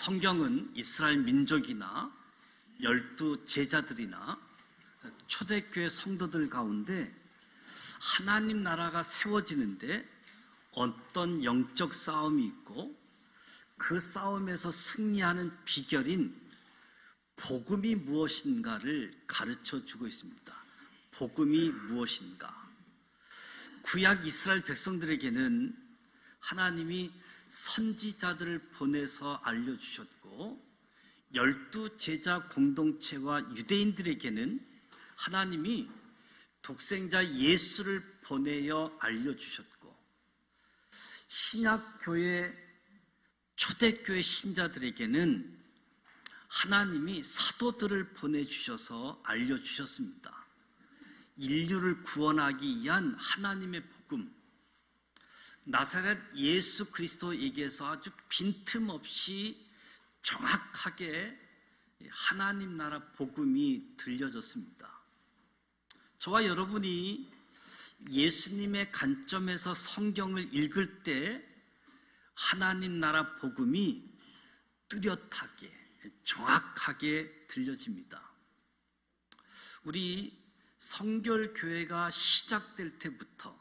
성경은 이스라엘 민족이나 12 제자들이나 초대교회 성도들 가운데 하나님 나라가 세워지는데 어떤 영적 싸움이 있고 그 싸움에서 승리하는 비결인 복음이 무엇인가를 가르쳐 주고 있습니다. 복음이 무엇인가? 구약 이스라엘 백성들에게는 하나님이 선지자들을 보내서 알려주셨고 12 제자 공동체와 유대인들에게는 하나님이 독생자 예수를 보내어 알려주셨고 신약교회 초대교회 신자들에게는 하나님이 사도들을 보내주셔서 알려주셨습니다. 인류를 구원하기 위한 하나님의 복음, 나사렛 예수 그리스도에게서 아주 빈틈없이 정확하게 하나님 나라 복음이 들려졌습니다. 저와 여러분이 예수님의 관점에서 성경을 읽을 때 하나님 나라 복음이 뚜렷하게 정확하게 들려집니다. 우리 성결교회가 시작될 때부터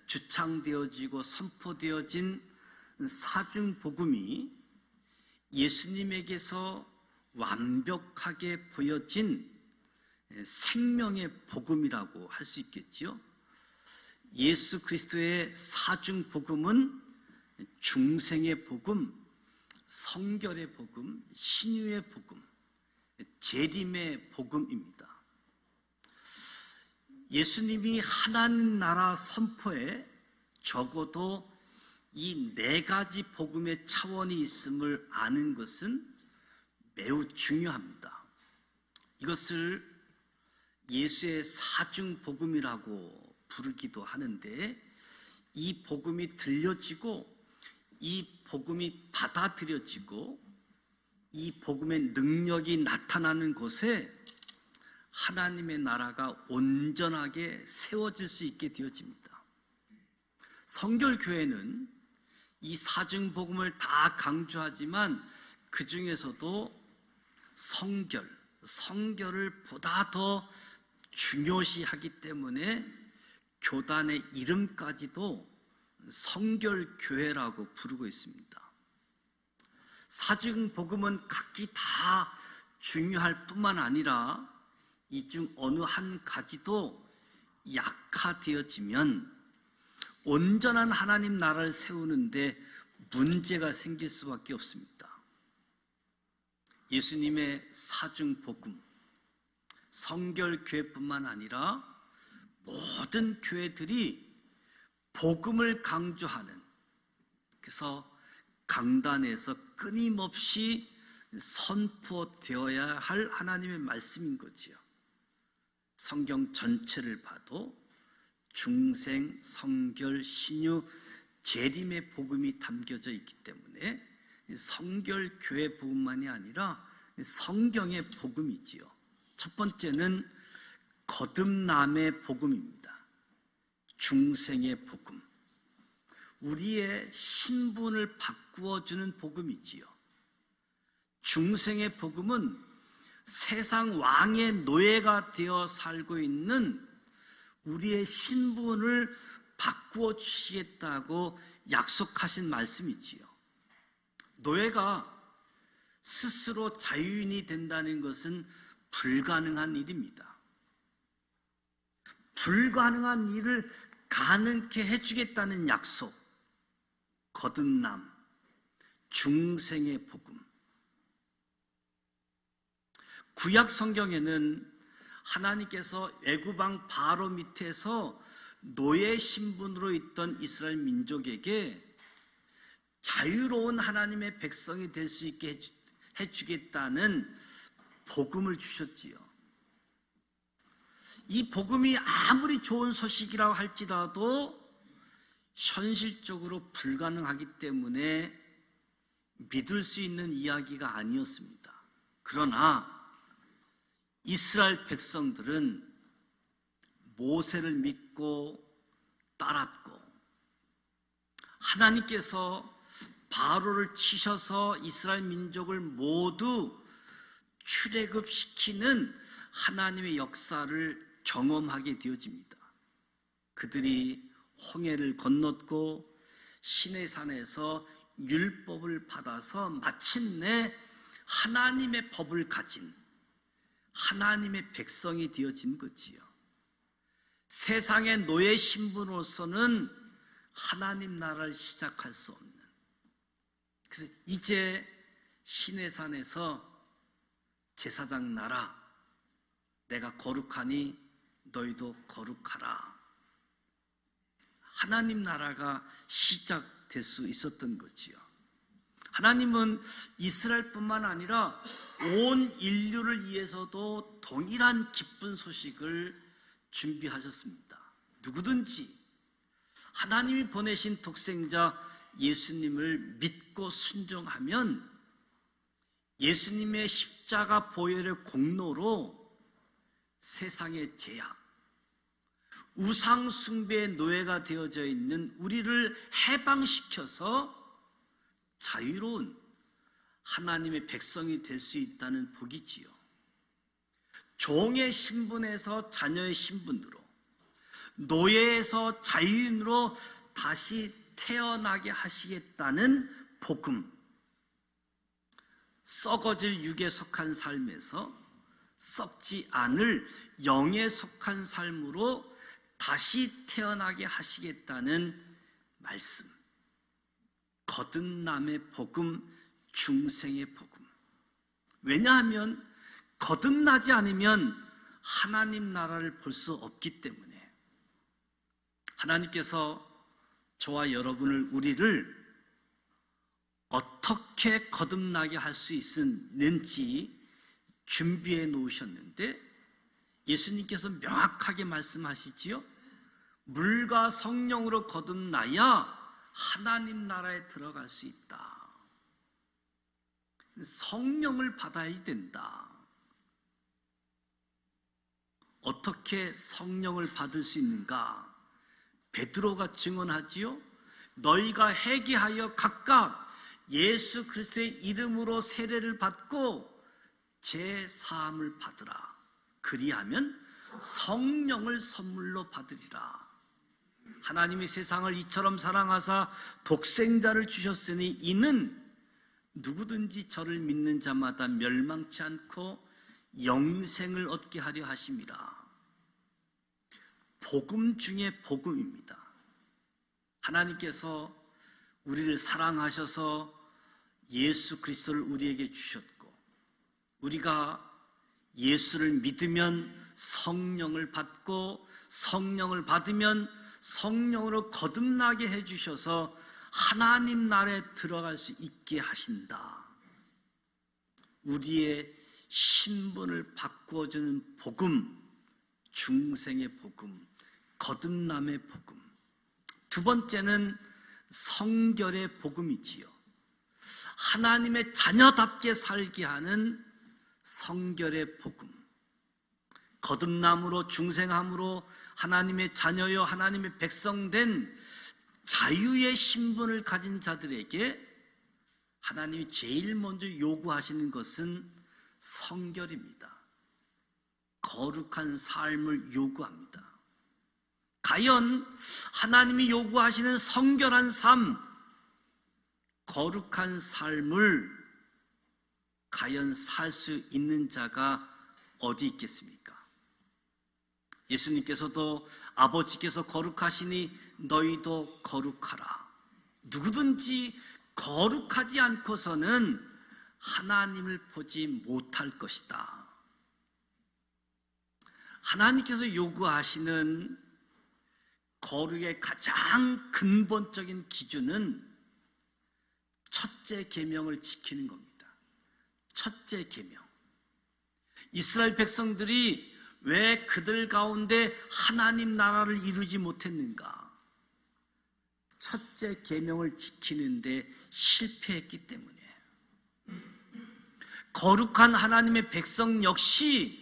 주창되어지고 선포되어진 사중복음이 예수님에게서 완벽하게 보여진 생명의 복음이라고 할 수 있겠지요. 예수 그리스도의 사중복음은 중생의 복음, 성결의 복음, 신유의 복음, 재림의 복음입니다. 예수님이 하나님 나라 선포에 적어도 이 4가지 복음의 차원이 있음을 아는 것은 매우 중요합니다. 이것을 예수의 사중복음이라고 부르기도 하는데 이 복음이 들려지고 이 복음이 받아들여지고 이 복음의 능력이 나타나는 곳에 하나님의 나라가 온전하게 세워질 수 있게 되어집니다. 성결교회는 이 사중복음을 다 강조하지만 그 중에서도 성결을 보다 더 중요시하기 때문에 교단의 이름까지도 성결교회라고 부르고 있습니다. 사중복음은 각기 다 중요할 뿐만 아니라 이 중 어느 한 가지도 약화되어지면 온전한 하나님 나라를 세우는데 문제가 생길 수밖에 없습니다. 예수님의 사중복음, 성결교회뿐만 아니라 모든 교회들이 복음을 강조하는, 그래서 강단에서 끊임없이 선포되어야 할 하나님의 말씀인 거지요. 성경 전체를 봐도 중생, 성결, 신유, 재림의 복음이 담겨져 있기 때문에 성결교회 복음만이 아니라 성경의 복음이지요. 첫 번째는 거듭남의 복음입니다. 중생의 복음, 우리의 신분을 바꾸어주는 복음이지요. 중생의 복음은 세상 왕의 노예가 되어 살고 있는 우리의 신분을 바꾸어 주시겠다고 약속하신 말씀이지요. 노예가 스스로 자유인이 된다는 것은 불가능한 일입니다. 불가능한 일을 가능케 해주겠다는 약속, 거듭남, 중생의 복음. 구약 성경에는 하나님께서 애굽왕 바로 밑에서 노예 신분으로 있던 이스라엘 민족에게 자유로운 하나님의 백성이 될 수 있게 해주겠다는 복음을 주셨지요. 이 복음이 아무리 좋은 소식이라고 할지라도 현실적으로 불가능하기 때문에 믿을 수 있는 이야기가 아니었습니다. 그러나 이스라엘 백성들은 모세를 믿고 따랐고 하나님께서 바로를 치셔서 이스라엘 민족을 모두 출애굽시키는 하나님의 역사를 경험하게 되어집니다. 그들이 홍해를 건넜고 시내산에서 율법을 받아서 마침내 하나님의 법을 가진 하나님의 백성이 되어진 거지요. 세상의 노예 신분으로서는 하나님 나라를 시작할 수 없는, 그래서 이제 시내산에서 제사장 나라, 내가 거룩하니 너희도 거룩하라, 하나님 나라가 시작될 수 있었던 거지요. 하나님은 이스라엘뿐만 아니라 온 인류를 위해서도 동일한 기쁜 소식을 준비하셨습니다. 누구든지 하나님이 보내신 독생자 예수님을 믿고 순종하면 예수님의 십자가 보혈의 공로로 세상의 죄악, 우상 숭배의 노예가 되어져 있는 우리를 해방시켜서 자유로운 하나님의 백성이 될 수 있다는 복이지요. 종의 신분에서 자녀의 신분으로, 노예에서 자유인으로 다시 태어나게 하시겠다는 복음, 썩어질 육에 속한 삶에서 썩지 않을 영에 속한 삶으로 다시 태어나게 하시겠다는 말씀, 거듭남의 복음, 중생의 복음. 왜냐하면 거듭나지 않으면 하나님 나라를 볼 수 없기 때문에 하나님께서 저와 여러분을, 우리를 어떻게 거듭나게 할 수 있는지 준비해 놓으셨는데, 예수님께서 명확하게 말씀하시지요. 물과 성령으로 거듭나야 하나님 나라에 들어갈 수 있다. 성령을 받아야 된다. 어떻게 성령을 받을 수 있는가? 베드로가 증언하지요. 너희가 회개하여 각각 예수 그리스도의 이름으로 세례를 받고 제 사함을 받으라. 그리하면 성령을 선물로 받으리라. 하나님이 세상을 이처럼 사랑하사 독생자를 주셨으니 이는 누구든지 저를 믿는 자마다 멸망치 않고 영생을 얻게 하려 하심이라. 복음 중에 복음입니다. 하나님께서 우리를 사랑하셔서 예수 그리스도를 우리에게 주셨고, 우리가 예수를 믿으면 성령을 받고, 성령을 받으면 성령으로 거듭나게 해주셔서 하나님 나라에 들어갈 수 있게 하신다. 우리의 신분을 바꾸어주는 복음, 중생의 복음, 거듭남의 복음. 두 번째는 성결의 복음이지요. 하나님의 자녀답게 살게 하는 성결의 복음. 거듭남으로, 중생함으로 하나님의 자녀요 하나님의 백성된 자유의 신분을 가진 자들에게 하나님이 제일 먼저 요구하시는 것은 성결입니다. 거룩한 삶을 요구합니다. 과연 하나님이 요구하시는 성결한 삶, 거룩한 삶을 과연 살 수 있는 자가 어디 있겠습니까? 예수님께서도 아버지께서 거룩하시니 너희도 거룩하라. 누구든지 거룩하지 않고서는 하나님을 보지 못할 것이다. 하나님께서 요구하시는 거룩의 가장 근본적인 기준은 첫째 계명을 지키는 겁니다. 첫째 계명. 이스라엘 백성들이 왜 그들 가운데 하나님 나라를 이루지 못했는가? 첫째 계명을 지키는데 실패했기 때문에. 거룩한 하나님의 백성 역시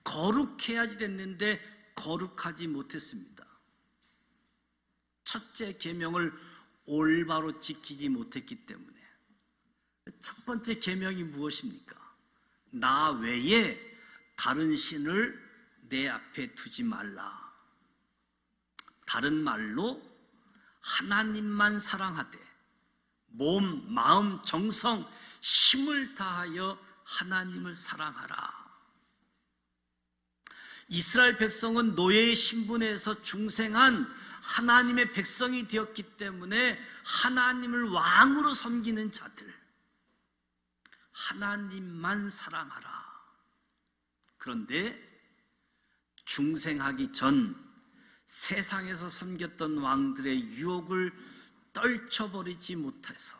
거룩해야지 됐는데 거룩하지 못했습니다. 첫째 계명을 올바로 지키지 못했기 때문에. 첫 번째 계명이 무엇입니까? 나 외에 다른 신을 내 앞에 두지 말라. 다른 말로 하나님만 사랑하되 몸, 마음, 정성, 힘을 다하여 하나님을 사랑하라. 이스라엘 백성은 노예의 신분에서 중생한 하나님의 백성이 되었기 때문에 하나님을 왕으로 섬기는 자들, 하나님만 사랑하라. 그런데 중생하기 전 세상에서 섬겼던 왕들의 유혹을 떨쳐버리지 못해서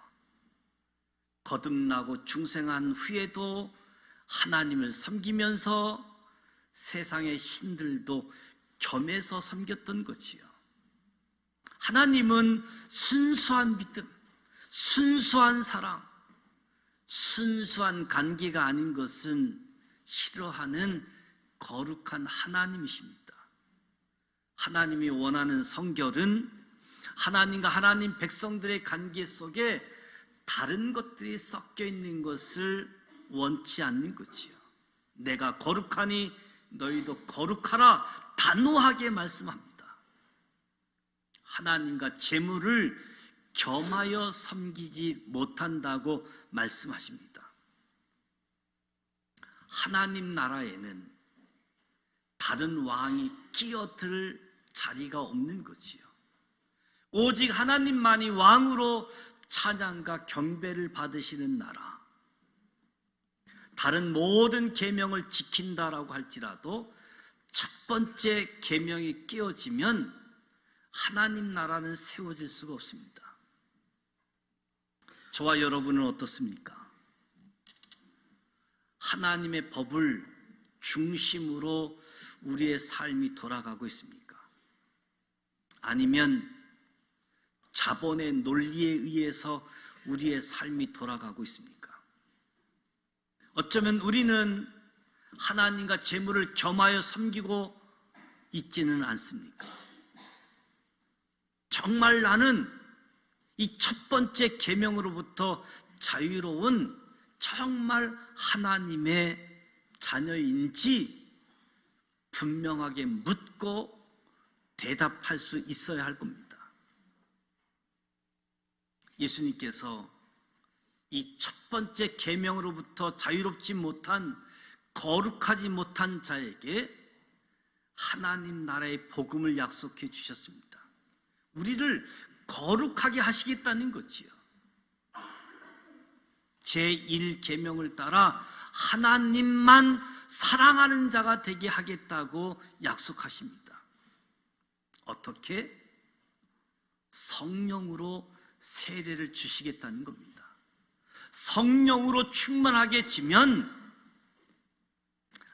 거듭나고 중생한 후에도 하나님을 섬기면서 세상의 신들도 겸해서 섬겼던 거지요. 하나님은 순수한 믿음, 순수한 사랑, 순수한 관계가 아닌 것은 싫어하는 거룩한 하나님이십니다. 하나님이 원하는 성결은 하나님과 하나님 백성들의 관계 속에 다른 것들이 섞여 있는 것을 원치 않는 거지요. 내가 거룩하니 너희도 거룩하라 단호하게 말씀합니다. 하나님과 재물을 겸하여 섬기지 못한다고 말씀하십니다. 하나님 나라에는 다른 왕이 끼어들 자리가 없는 거지요. 오직 하나님만이 왕으로 찬양과 경배를 받으시는 나라. 다른 모든 계명을 지킨다라고 할지라도 첫 번째 계명이 깨어지면 하나님 나라는 세워질 수가 없습니다. 저와 여러분은 어떻습니까? 하나님의 법을 중심으로 우리의 삶이 돌아가고 있습니까? 아니면 자본의 논리에 의해서 우리의 삶이 돌아가고 있습니까? 어쩌면 우리는 하나님과 재물을 겸하여 섬기고 있지는 않습니까? 정말 나는 이 첫 번째 계명으로부터 자유로운 정말 하나님의 자녀인지 분명하게 묻고 대답할 수 있어야 할 겁니다. 예수님께서 이 첫 번째 계명으로부터 자유롭지 못한, 거룩하지 못한 자에게 하나님 나라의 복음을 약속해 주셨습니다. 우리를 거룩하게 하시겠다는 거지요. 제1계명을 따라 하나님만 사랑하는 자가 되게 하겠다고 약속하십니다. 어떻게? 성령으로 세례를 주시겠다는 겁니다. 성령으로 충만하게 지면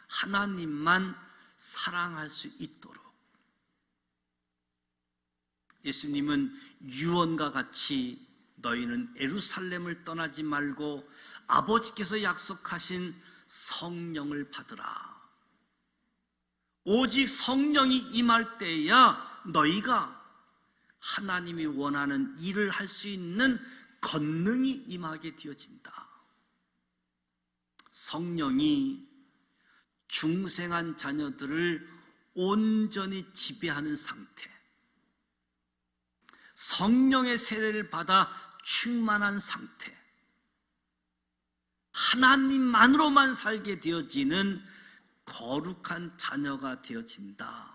하나님만 사랑할 수 있도록. 예수님은 유언과 같이 너희는 예루살렘을 떠나지 말고 아버지께서 약속하신 성령을 받으라. 오직 성령이 임할 때야 너희가 하나님이 원하는 일을 할 수 있는 권능이 임하게 되어진다. 성령이 중생한 자녀들을 온전히 지배하는 상태, 성령의 세례를 받아 충만한 상태, 하나님만으로만 살게 되어지는 거룩한 자녀가 되어진다.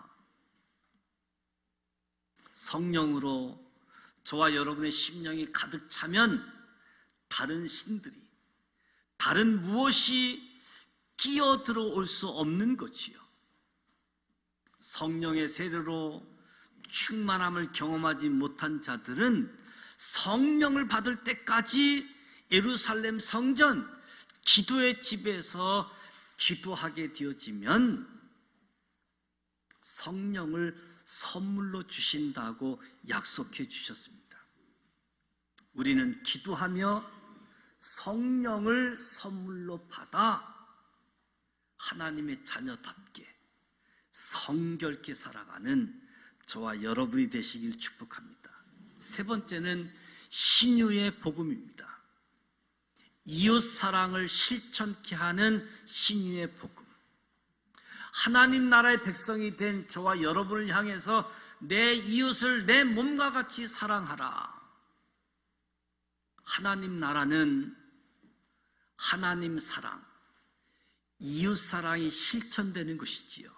성령으로 저와 여러분의 심령이 가득 차면 다른 신들이, 다른 무엇이 끼어 들어올 수 없는 것이요. 성령의 세례로 충만함을 경험하지 못한 자들은 성령을 받을 때까지 예루살렘 성전, 기도의 집에서 기도하게 되어지면 성령을 선물로 주신다고 약속해 주셨습니다. 우리는 기도하며 성령을 선물로 받아 하나님의 자녀답게 성결케 살아가는 저와 여러분이 되시길 축복합니다. 세 번째는 신유의 복음입니다. 이웃 사랑을 실천케 하는 신유의 복음. 하나님 나라의 백성이 된 저와 여러분을 향해서 내 이웃을 내 몸과 같이 사랑하라. 하나님 나라는 하나님 사랑, 이웃 사랑이 실천되는 것이지요.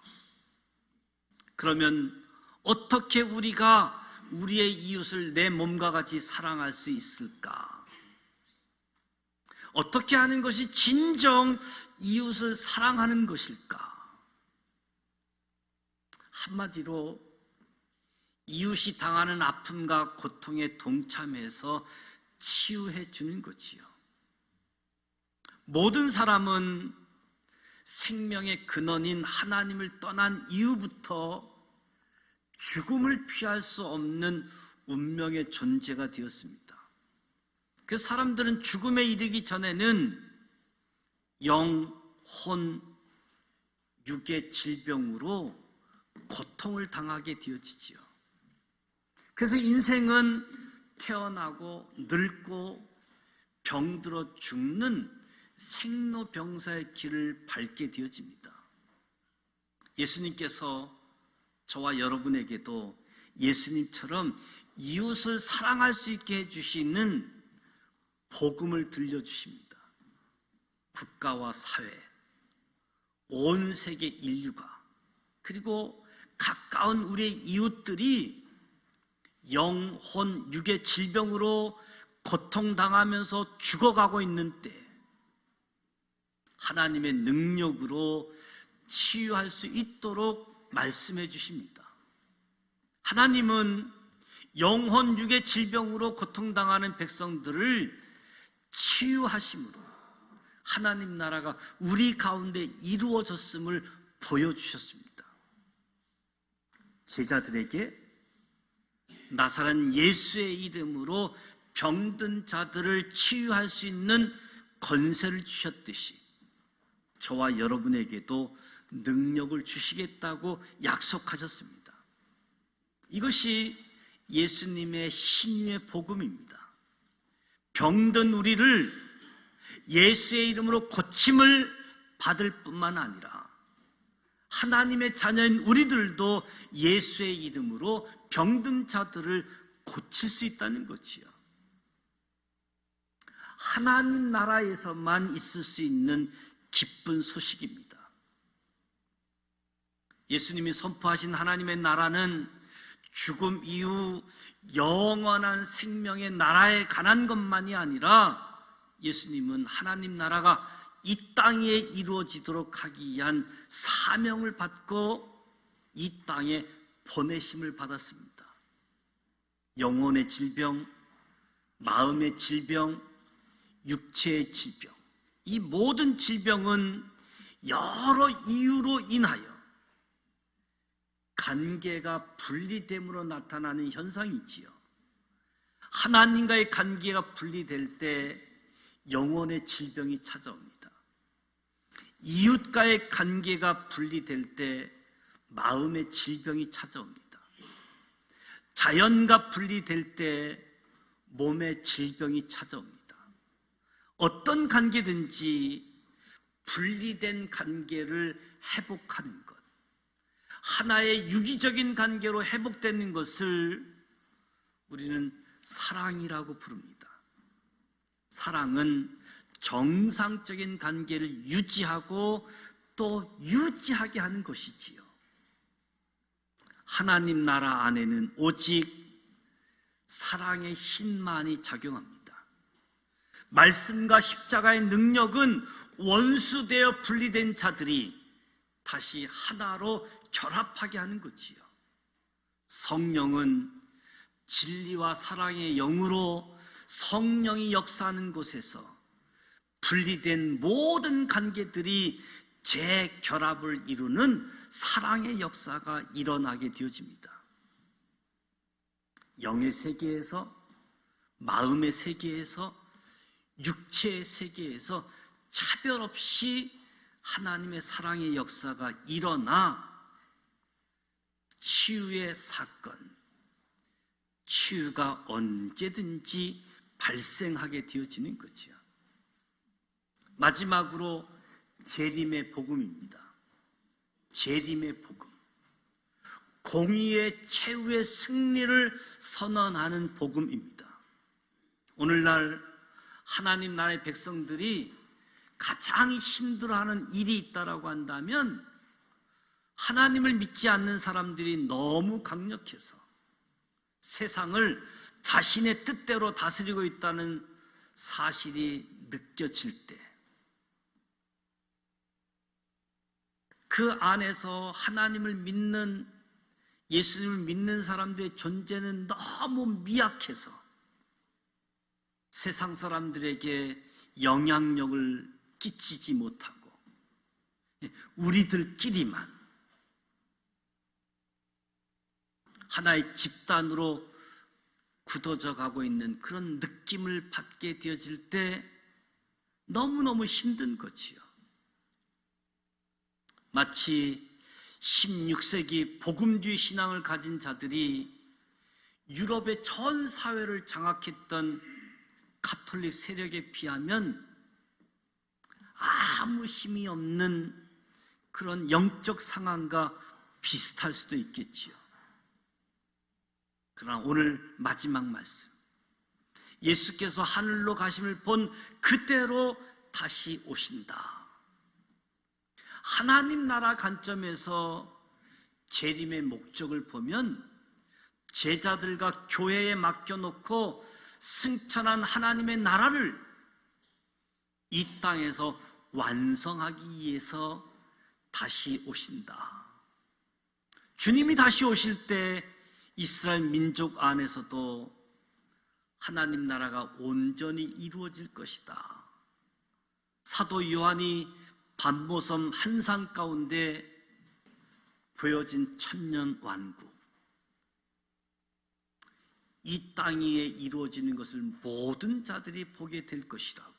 그러면 어떻게 우리가 우리의 이웃을 내 몸과 같이 사랑할 수 있을까? 어떻게 하는 것이 진정 이웃을 사랑하는 것일까? 한마디로 이웃이 당하는 아픔과 고통에 동참해서 치유해 주는 거지요. 모든 사람은 생명의 근원인 하나님을 떠난 이후부터 죽음을 피할 수 없는 운명의 존재가 되었습니다. 그 사람들은 죽음에 이르기 전에는 영, 혼, 육의 질병으로 고통을 당하게 되어지지요. 그래서 인생은 태어나고 늙고 병들어 죽는 생로병사의 길을 밟게 되어집니다. 예수님께서 저와 여러분에게도 예수님처럼 이웃을 사랑할 수 있게 해주시는 복음을 들려주십니다. 국가와 사회, 온 세계 인류가, 그리고 가까운 우리의 이웃들이 영혼, 육의 질병으로 고통당하면서 죽어가고 있는 때 하나님의 능력으로 치유할 수 있도록 말씀해 주십니다. 하나님은 영혼, 육의 질병으로 고통당하는 백성들을 치유하심으로 하나님 나라가 우리 가운데 이루어졌음을 보여주셨습니다. 제자들에게 나사렛 예수의 이름으로 병든 자들을 치유할 수 있는 권세를 주셨듯이 저와 여러분에게도 능력을 주시겠다고 약속하셨습니다. 이것이 예수님의 신유의 복음입니다. 병든 우리를 예수의 이름으로 고침을 받을 뿐만 아니라 하나님의 자녀인 우리들도 예수의 이름으로 병든 자들을 고칠 수 있다는 것이요. 하나님 나라에서만 있을 수 있는 기쁜 소식입니다. 예수님이 선포하신 하나님의 나라는 죽음 이후 영원한 생명의 나라에 관한 것만이 아니라 예수님은 하나님 나라가 이 땅에 이루어지도록 하기 위한 사명을 받고 이 땅에 보내심을 받았습니다. 영혼의 질병, 마음의 질병, 육체의 질병, 이 모든 질병은 여러 이유로 인하여 관계가 분리됨으로 나타나는 현상이지요. 하나님과의 관계가 분리될 때 영혼의 질병이 찾아옵니다. 이웃과의 관계가 분리될 때 마음의 질병이 찾아옵니다. 자연과 분리될 때 몸의 질병이 찾아옵니다. 어떤 관계든지 분리된 관계를 회복하는 것, 하나의 유기적인 관계로 회복되는 것을 우리는 사랑이라고 부릅니다. 사랑은 정상적인 관계를 유지하고 또 유지하게 하는 것이지요. 하나님 나라 안에는 오직 사랑의 힘만이 작용합니다. 말씀과 십자가의 능력은 원수되어 분리된 자들이 다시 하나로 결합하게 하는 거지요. 성령은 진리와 사랑의 영으로 성령이 역사하는 곳에서 분리된 모든 관계들이 재결합을 이루는 사랑의 역사가 일어나게 되어집니다. 영의 세계에서, 마음의 세계에서, 육체의 세계에서 차별 없이 하나님의 사랑의 역사가 일어나 치유의 사건, 치유가 언제든지 발생하게 되어지는 거지요. 마지막으로 재림의 복음입니다. 재림의 복음. 공의의 최후의 승리를 선언하는 복음입니다. 오늘날 하나님 나라의 백성들이 가장 힘들어하는 일이 있다라고 한다면 하나님을 믿지 않는 사람들이 너무 강력해서 세상을 자신의 뜻대로 다스리고 있다는 사실이 느껴질 때, 그 안에서 하나님을 믿는, 예수님을 믿는 사람들의 존재는 너무 미약해서 세상 사람들에게 영향력을 끼치지 못하고 우리들끼리만 하나의 집단으로 굳어져 가고 있는 그런 느낌을 받게 되어질 때 너무너무 힘든 거지요. 마치 16세기 복음주의 신앙을 가진 자들이 유럽의 전 사회를 장악했던 가톨릭 세력에 비하면 아무 힘이 없는 그런 영적 상황과 비슷할 수도 있겠지요. 그러나 오늘 마지막 말씀, 예수께서 하늘로 가심을 본 그대로 다시 오신다. 하나님 나라 관점에서 재림의 목적을 보면 제자들과 교회에 맡겨놓고 승천한 하나님의 나라를 이 땅에서 완성하기 위해서 다시 오신다. 주님이 다시 오실 때 이스라엘 민족 안에서도 하나님 나라가 온전히 이루어질 것이다. 사도 요한이 반모섬 한산 가운데 보여진 천년 완국, 이 땅 위에 이루어지는 것을 모든 자들이 보게 될 것이라고.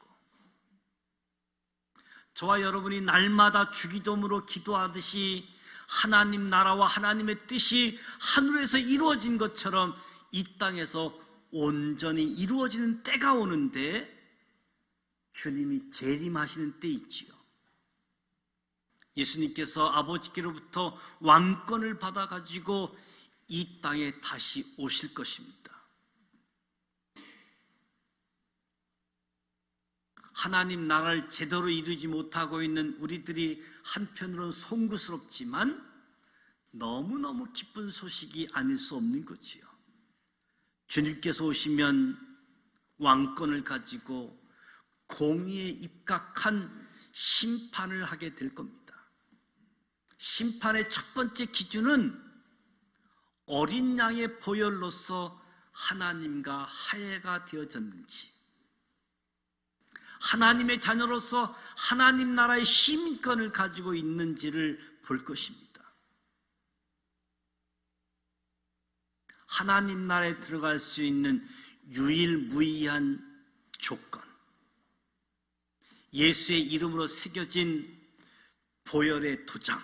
저와 여러분이 날마다 주기도문으로 기도하듯이 하나님 나라와 하나님의 뜻이 하늘에서 이루어진 것처럼 이 땅에서 온전히 이루어지는 때가 오는데 주님이 재림하시는 때 있지요. 예수님께서 아버지께로부터 왕권을 받아가지고 이 땅에 다시 오실 것입니다. 하나님 나라를 제대로 이루지 못하고 있는 우리들이 한편으로는 송구스럽지만 너무너무 기쁜 소식이 아닐 수 없는 거지요. 주님께서 오시면 왕권을 가지고 공의에 입각한 심판을 하게 될 겁니다. 심판의 첫 번째 기준은 어린 양의 보혈로서 하나님과 화해가 되어졌는지, 하나님의 자녀로서 하나님 나라의 시민권을 가지고 있는지를 볼 것입니다. 하나님 나라에 들어갈 수 있는 유일무이한 조건, 예수의 이름으로 새겨진 보혈의 도장,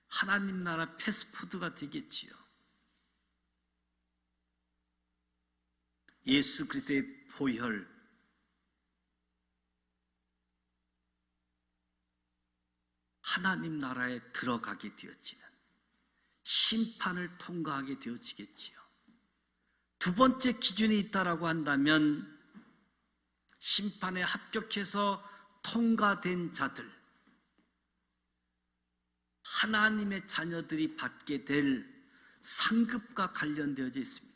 하나님 나라 패스포드가 되겠지요. 예수 그리스도의 보혈, 하나님 나라에 들어가게 되어지는, 심판을 통과하게 되어지겠지요. 두 번째 기준이 있다라고 한다면 심판에 합격해서 통과된 자들, 하나님의 자녀들이 받게 될 상급과 관련되어져 있습니다.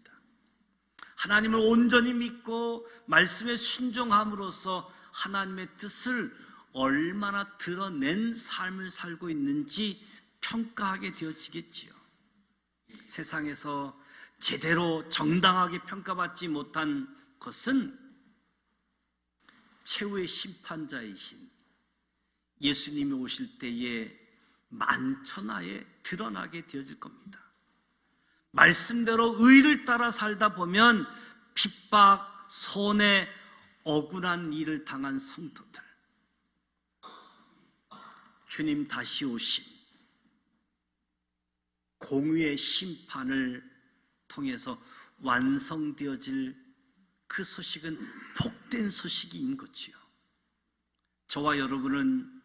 하나님을 온전히 믿고 말씀에 순종함으로써 하나님의 뜻을 얼마나 드러낸 삶을 살고 있는지 평가하게 되어지겠지요. 세상에서 제대로 정당하게 평가받지 못한 것은 최후의 심판자이신 예수님이 오실 때에 만천하에 드러나게 되어질 겁니다. 말씀대로 의를 따라 살다 보면 핍박, 손해, 억울한 일을 당한 성도들, 주님 다시 오신 공의의 심판을 통해서 완성되어질 그 소식은 복된 소식인 거지요. 저와 여러분은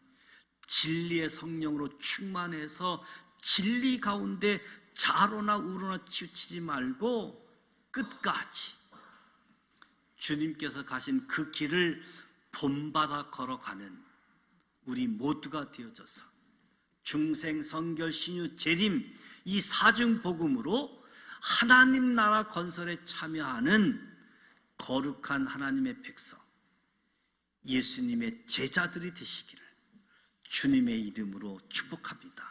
진리의 성령으로 충만해서 진리 가운데 좌로나 우로나 치우치지 말고 끝까지 주님께서 가신 그 길을 본받아 걸어가는 우리 모두가 되어져서 중생, 성결, 신유, 재림 이 사중 복음으로 하나님 나라 건설에 참여하는 거룩한 하나님의 백성, 예수님의 제자들이 되시기를 주님의 이름으로 축복합니다.